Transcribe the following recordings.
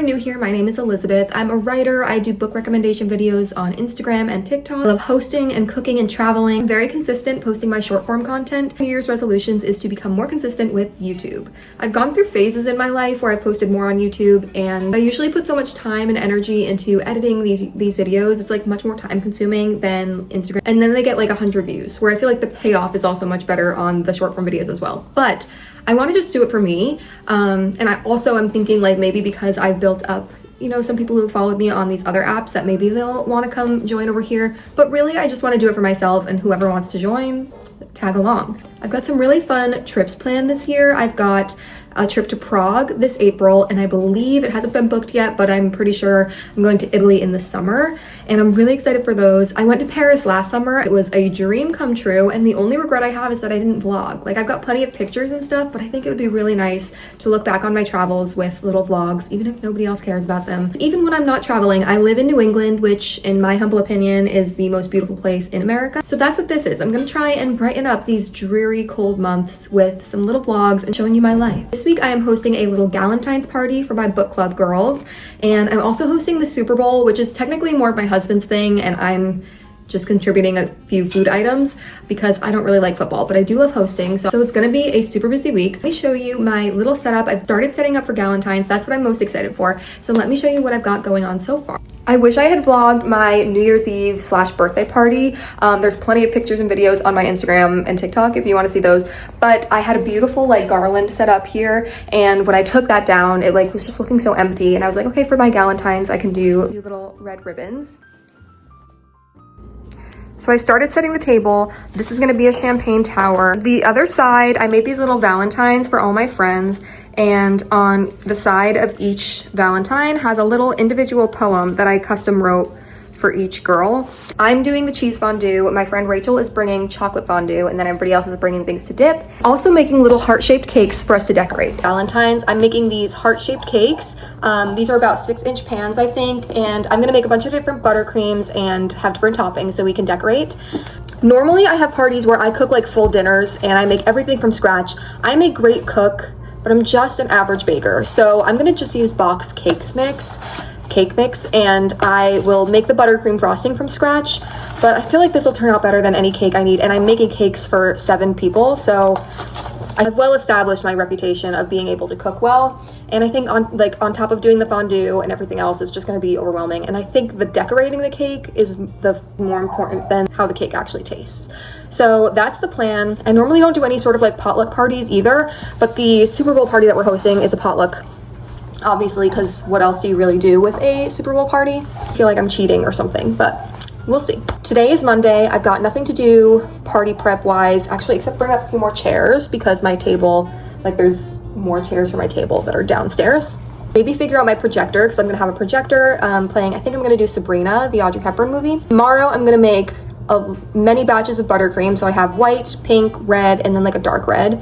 new here, my name is Elizabeth. I'm a writer. I do book recommendation videos on Instagram and TikTok. I love hosting and cooking and traveling. I'm very consistent posting my short form content. New Year's resolutions is to become more consistent with YouTube. I've gone through phases in my life where I've posted more on YouTube, and I usually put so much time and energy into editing these videos. It's like much more time consuming than Instagram. And then they get like 100 views, where I feel like the payoff is also much better on the short form videos as well. But I want to just do it for me. And I also am thinking like maybe because I've built up, you know, some people who followed me on these other apps that maybe they'll want to come join over here. But really, I just want to do it for myself, and whoever wants to join, tag along. I've got some really fun trips planned this year. I've got a trip to Prague this April, and I believe it hasn't been booked yet, but I'm pretty sure I'm going to Italy in the summer, and I'm really excited for those. I went to Paris last summer. It was a dream come true, and the only regret I have is that I didn't vlog. Like, I've got plenty of pictures and stuff, but I think it would be really nice to look back on my travels with little vlogs, even if nobody else cares about them. Even when I'm not traveling, I live in New England, which in my humble opinion is the most beautiful place in America. So that's what this is. I'm gonna try and brighten up these dreary cold months with some little vlogs and showing you my life. This week I am hosting a little galentines party for my book club girls, and I'm also hosting the Super Bowl, which is technically more of my husband's thing, and I'm just contributing a few food items because I don't really like football, but I do love hosting. So it's gonna be a super busy week. Let me show you my little setup. I've started setting up for galentines. That's what I'm most excited for. So let me show you what I've got going on so far. I wish I had vlogged my New Year's Eve / birthday party. There's plenty of pictures and videos on my Instagram and TikTok if you want to see those. But I had a beautiful like garland set up here, and when I took that down, it like was just looking so empty. And I was like, okay, for my galentines, I can do little red ribbons. So I started setting the table. This is gonna be a champagne tower. The other side, I made these little valentines for all my friends, and on the side of each valentine has a little individual poem that I custom wrote for each girl. I'm doing the cheese fondue. My friend Rachel is bringing chocolate fondue, and then everybody else is bringing things to dip. Also making little heart-shaped cakes for us to decorate. Valentines, I'm making these heart-shaped cakes. These are about 6-inch pans, I think, and I'm gonna make a bunch of different buttercreams and have different toppings so we can decorate. Normally I have parties where I cook like full dinners and I make everything from scratch. I'm a great cook, but I'm just an average baker. So I'm gonna just use box cake mix, and I will make the buttercream frosting from scratch, but I feel like this will turn out better than any cake I need, and I'm making cakes for 7 people, so I've well established my reputation of being able to cook well, and I think on top of doing the fondue and everything else, it's just going to be overwhelming, and I think the decorating the cake is the more important than how the cake actually tastes. So that's the plan. I normally don't do any sort of like potluck parties either, but the Super Bowl party that we're hosting is a potluck, obviously, because what else do you really do with a Super Bowl party? I feel like I'm cheating or something, but we'll see. Today is Monday. I've got nothing to do party prep wise, actually, except bring up a few more chairs because my table, like there's more chairs for my table that are downstairs. Maybe figure out my projector, because I'm gonna have a projector playing. I think I'm gonna do Sabrina, the Audrey Hepburn movie. Tomorrow I'm gonna make many batches of buttercream, so I have white, pink, red, and then like a dark red.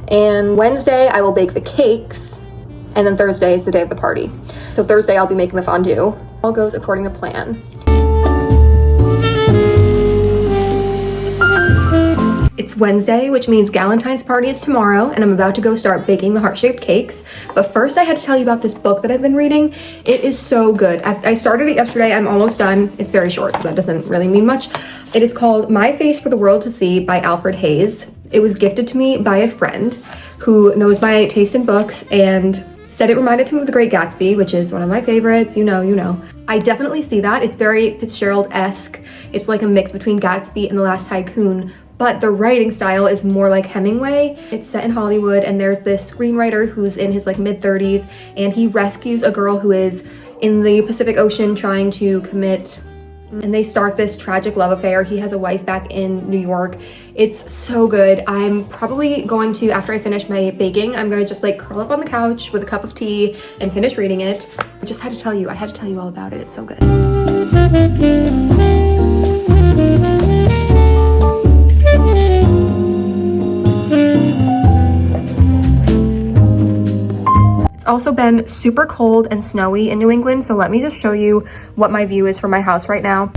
And Wednesday I will bake the cakes, and then Thursday is the day of the party. So Thursday I'll be making the fondue. All goes according to plan. It's Wednesday, which means Galentine's party is tomorrow, and I'm about to go start baking the heart-shaped cakes. But first I had to tell you about this book that I've been reading. It is so good. I started it yesterday. I'm almost done. It's very short, so that doesn't really mean much. It is called My Face for the World to See by Alfred Hayes. It was gifted to me by a friend who knows my taste in books and said it reminded him of The Great Gatsby, which is one of my favorites. You know. I definitely see that. It's very Fitzgerald-esque. It's like a mix between Gatsby and The Last Tycoon, but the writing style is more like Hemingway. It's set in Hollywood, and there's this screenwriter who's in his like mid-30s, and he rescues a girl who is in the Pacific Ocean trying to commit, and they start this tragic love affair. He has a wife back in New York. It's so good. I'm probably going to, after I finish my baking, I'm gonna just like curl up on the couch with a cup of tea and finish reading it. I just had to tell you, all about it. It's so good. Also been super cold and snowy in New England, so let me just show you what my view is from my house right now.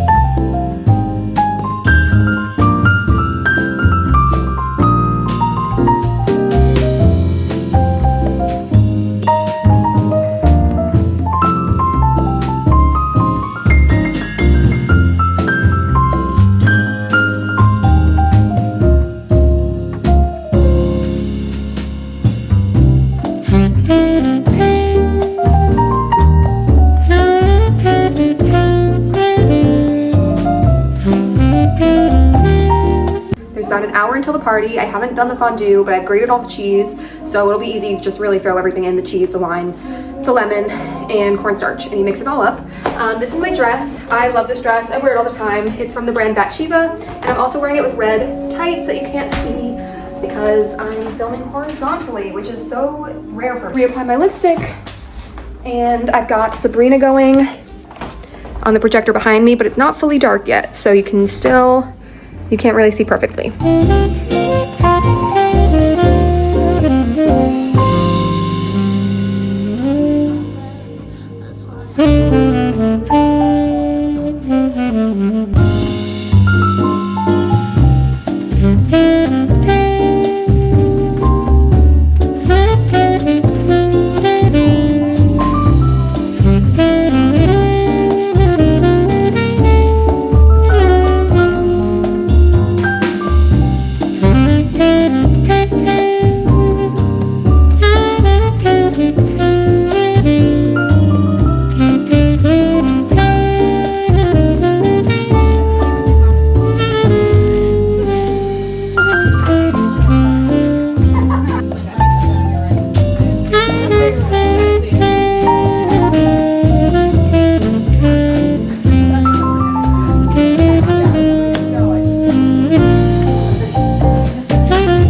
an hour until the party. I haven't done the fondue, but I've grated all the cheese, so it'll be easy. Just really throw everything in, the cheese, the wine, the lemon, and cornstarch, and you mix it all up. This is my dress. I love this dress. I wear it all the time. It's from the brand Bathsheba, and I'm also wearing it with red tights that you can't see because I'm filming horizontally, which is so rare for me. Reapply my lipstick, and I've got Sabrina going on the projector behind me, but it's not fully dark yet, so you can't really see perfectly.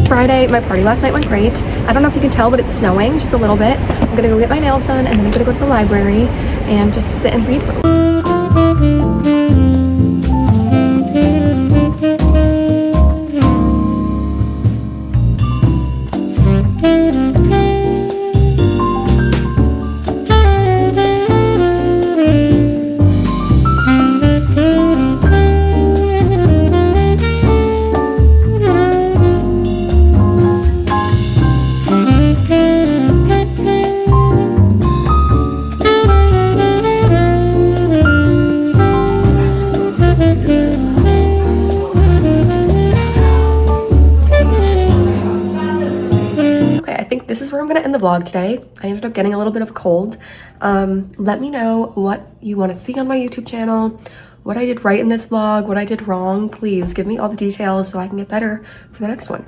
Friday, my party last night went great. I don't know if you can tell, but it's snowing just a little bit. I'm gonna go get my nails done, and then I'm gonna go to the library and just sit and read. This is where I'm gonna end the vlog today. I ended up getting a little bit of a cold. Let me know what you want to see on my YouTube channel, what I did right in this vlog, what I did wrong. Please give me all the details so I can get better for the next one.